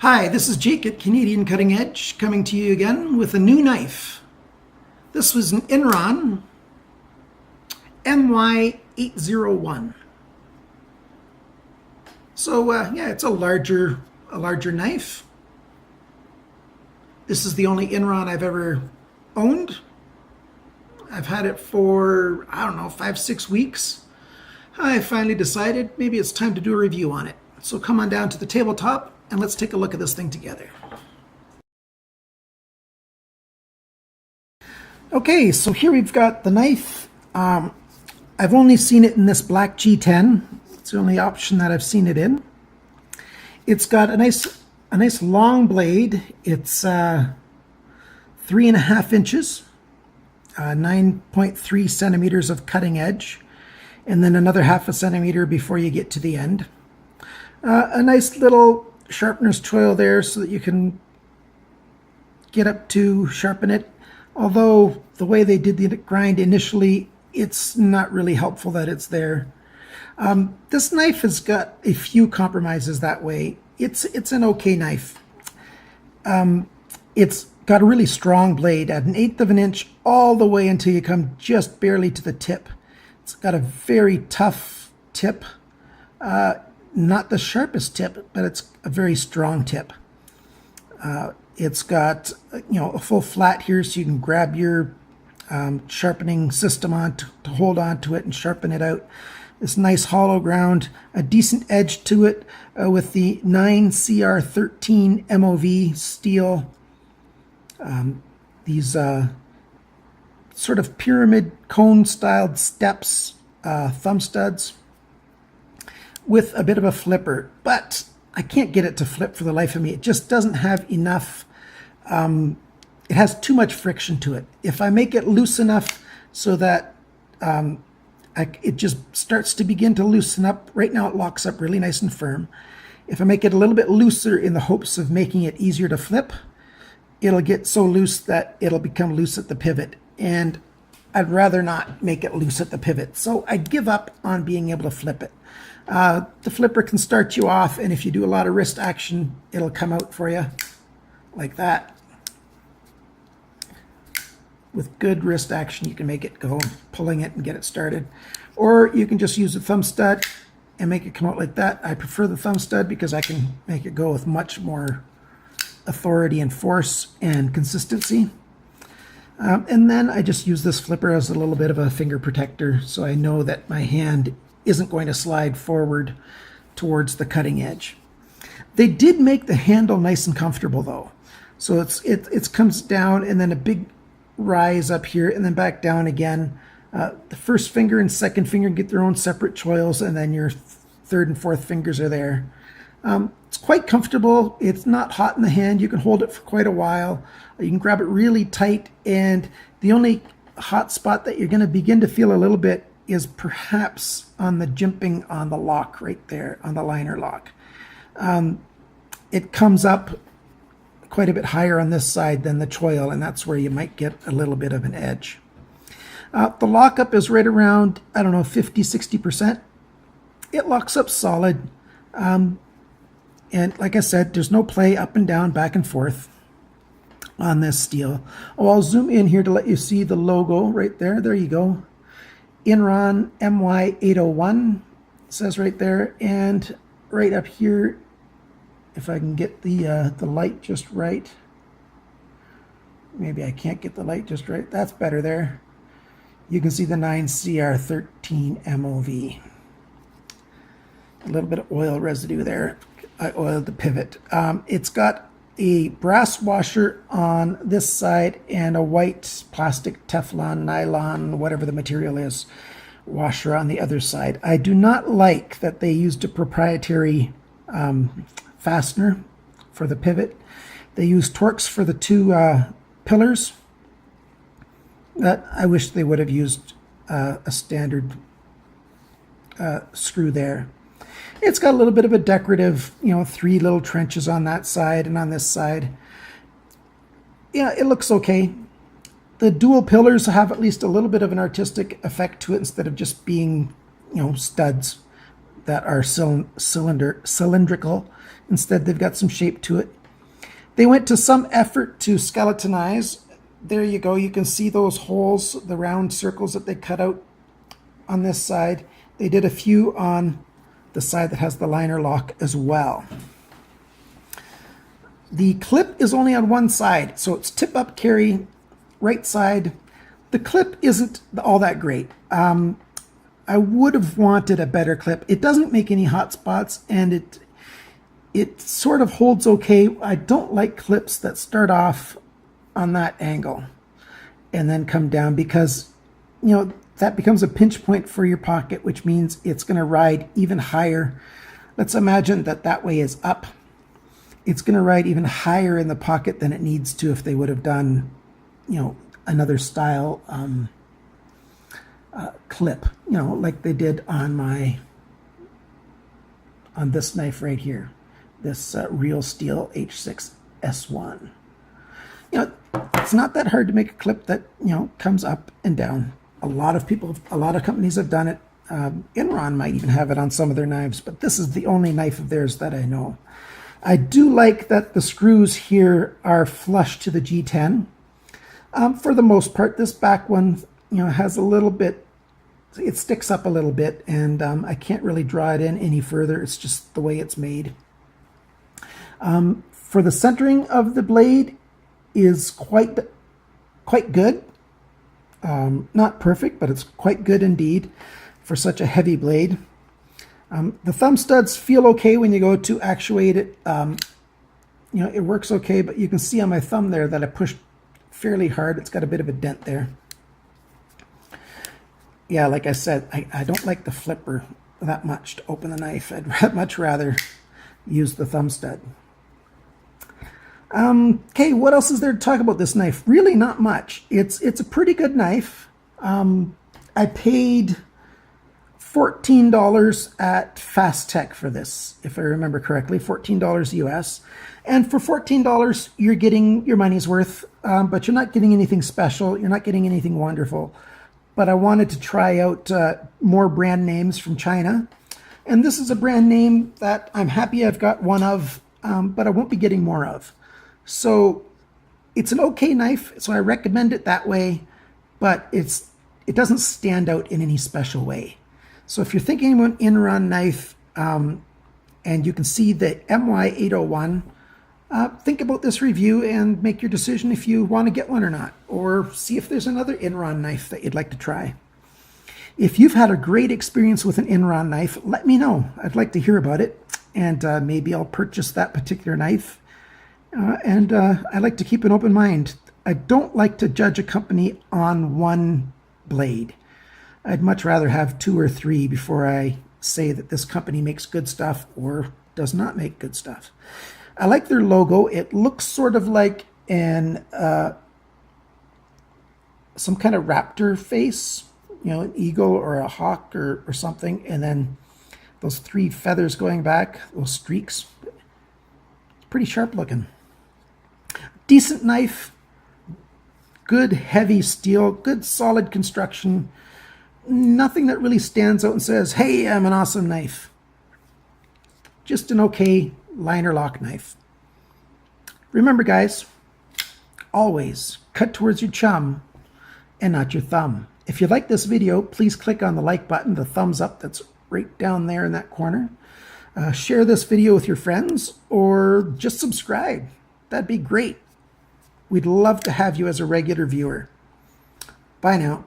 Hi, this is Jake at Canadian Cutting Edge, coming to you again with a new knife. This was an Inron MY801. So yeah, it's a larger knife. This is the only Inron I've ever owned. I've had it for, I don't know, 5-6 weeks. I finally decided maybe it's time to do a review on it. So come on down to the tabletop and let's take a look at this thing together. Okay, so here we've got the knife. I've only seen it in this black G10. It's the only option that I've seen it in. It's got a nice long blade. It's 3.5 inches, 9.3 centimeters of cutting edge, and then another 0.5 centimeter before you get to the end. A nice little sharpener's choil there so that you can get up to sharpen it. Although the way they did the grind initially, it's not really helpful that it's there. This knife has got a few compromises that way. It's an okay knife. It's got a really strong blade at 1/8 of an inch all the way until you come just barely to the tip. It's got a very tough tip. Not the sharpest tip, but it's a very strong tip. It's got a full flat here, so you can grab your sharpening system on to hold on to it and sharpen it out. This nice hollow ground, a decent edge to it with the 9CR13 MOV steel. These sort of pyramid cone styled steps, thumb studs, with a bit of a flipper, but I can't get it to flip for the life of me. It just doesn't have enough, it has too much friction to it. If I make it loose enough so that it just starts to begin to loosen up, right now it locks up really nice and firm. If I make it a little bit looser in the hopes of making it easier to flip, it'll get so loose that it'll become loose at the pivot. And I'd rather not make it loose at the pivot. So I give up on being able to flip it. The flipper can start you off, and if you do a lot of wrist action, it'll come out for you like that. With good wrist action, you can make it go, pulling it and get it started. Or you can just use a thumb stud and make it come out like that. I prefer the thumb stud because I can make it go with much more authority and force and consistency. And then I just use this flipper as a little bit of a finger protector, so I know that my hand isn't going to slide forward towards the cutting edge. They did make the handle nice and comfortable though. So it comes down and then a big rise up here and then back down again. The first finger and second finger get their own separate choils, and then your third and fourth fingers are there. It's quite comfortable. It's not hot in the hand. You can hold it for quite a while. You can grab it really tight, and the only hot spot that you're going to begin to feel a little bit is perhaps on the jimping on the lock right there, on the liner lock. It comes up quite a bit higher on this side than the choil, and that's where you might get a little bit of an edge. The lockup is right around, I don't know, 50-60%. It locks up solid. And like I said, there's no play up and down, back and forth on this steel. Oh, I'll zoom in here to let you see the logo right there. There you go. Inron MY801 says right there, and right up here, if I can get the light just right. Maybe I can't get the light just right. That's better there. You can see the 9CR13 MOV. A little bit of oil residue there. I oiled the pivot. It's got a brass washer on this side and a white plastic Teflon, nylon, whatever the material is, washer on the other side. I do not like that they used a proprietary fastener for the pivot. They used Torx for the two pillars. That I wish they would have used a standard screw there. It's got a little bit of a decorative, 3 little trenches on that side and on this side. Yeah, it looks okay. The dual pillars have at least a little bit of an artistic effect to it instead of just being, studs. that are cylindrical. Instead, they've got some shape to it. They went to some effort to skeletonize. There you go. You can see those holes, the round circles that they cut out on this side. They did a few on the side that has the liner lock as well. The clip is only on one side, so it's tip up carry, right side. The clip isn't all that great. I would have wanted a better clip. It doesn't make any hot spots, and it sort of holds okay. I don't like clips that start off on that angle and then come down, because, you know, that becomes a pinch point for your pocket, which means it's going to ride even higher. Let's imagine that that way is up. It's going to ride even higher in the pocket than it needs to if they would have done, you know, another style clip, you know, like they did on this knife right here, this Real Steel H6S1. You know, it's not that hard to make a clip that, you know, comes up and down. A lot of companies have done it. Inron might even have it on some of their knives, but this is the only knife of theirs that I know. I do like that the screws here are flush to the G10. For the most part, this back one, you know, has a little bit, it sticks up a little bit, and I can't really draw it in any further. It's just the way it's made. For the centering of the blade is quite good. Not perfect, but it's quite good indeed for such a heavy blade. The thumb studs feel okay when you go to actuate it. You know, it works okay, but you can see on my thumb there that I pushed fairly hard. It's got a bit of a dent there. Yeah, like I said, I don't like the flipper that much to open the knife. I'd much rather use the thumb stud. Okay, what else is there to talk about this knife? Really not much. It's a pretty good knife. I paid $14 at Fast Tech for this, if I remember correctly, $14 US. And for $14, you're getting your money's worth, but you're not getting anything special. You're not getting anything wonderful. But I wanted to try out more brand names from China. And this is a brand name that I'm happy I've got one of, but I won't be getting more of. So it's an okay knife, so I recommend it that way, but it doesn't stand out in any special way. So if you're thinking of an Inron knife, and you can see the MY801, think about this review and make your decision if you want to get one or not, or see if there's another Inron knife that you'd like to try. If you've had a great experience with an Inron knife, let me know. I'd like to hear about it, and maybe I'll purchase that particular knife. I like to keep an open mind. I don't like to judge a company on one blade. I'd much rather have 2 or 3 before I say that this company makes good stuff or does not make good stuff. I like their logo. It looks sort of like some kind of raptor face, you know, an eagle or a hawk or something, and then those 3 feathers going back, those streaks. It's pretty sharp looking. Decent knife, good heavy steel, good solid construction. Nothing that really stands out and says, hey, I'm an awesome knife. Just an okay liner lock knife. Remember, guys, always cut towards your chum and not your thumb. If you like this video, please click on the like button, the thumbs up that's right down there in that corner. Share this video with your friends, or just subscribe. That'd be great. We'd love to have you as a regular viewer. Bye now.